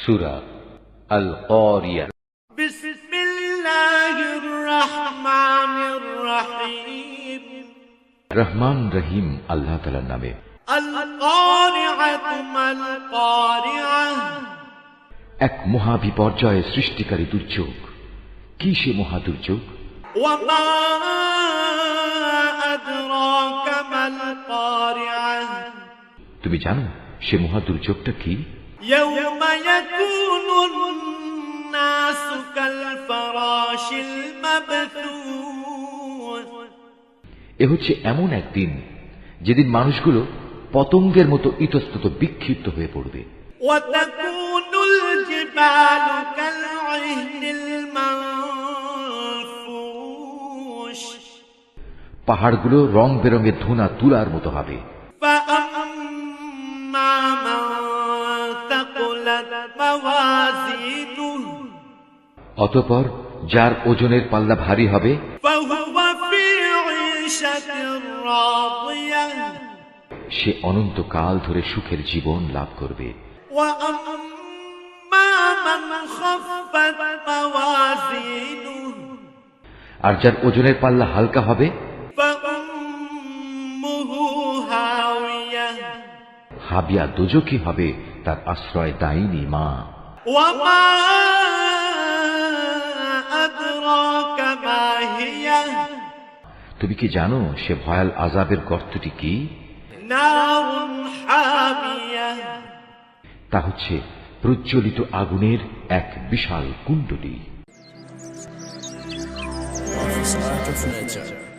সূরা আল কারিয়া। বিসমিল্লাহির রহমানির রহিম। রহমান রহিম আল্লাহ তাআলার নামে। আল কারিআতু মাল কারিআহ। এক মহা বিপর্যয় সৃষ্টিকারী দুর্যোগ। কি সে মহা দুর্যোগ? ওয়া মা আদরাকা মাল কারিআহ। তুমি জানো সে মহা দুর্যোগটা কি? ইয়াউমা ইয়াকুনুন নাসু কাল ফারাশিল মাবথুস। এ হচ্ছে এমন একদিন যেদিন মানুষগুলো পতঙ্গের মতো ইতস্তত বিক্ষিপ্ত হয়ে পড়বে। ওয়া তাকুনুল জিবালু কাল ইহনিল মানফুশ। পাহাড়গুলো রং বেরঙের ধুনা তুলার মতো হবে। فأما من ثقلت موازينه অতঃপর যার ওজনের পাল্লা ভারী হবে فهو في عيشة راضية সে অনন্তকাল ধরে সুখের জীবন লাভ করবে। وأما من خفت موازينه আর যার ওজনের পাল্লা হালকা হবে فأمه هاوية হাবিয়া দোজখী হবে তার আশ্রয় দায়িনী মা। وما أدراك ما هي তুমি কি জানো সে ভয়াল আযাবের গর্তটি কি? نار حامية তা হচ্ছে প্রজ্বলিত আগুনের এক বিশাল কুণ্ডলী। Office Art of Nature.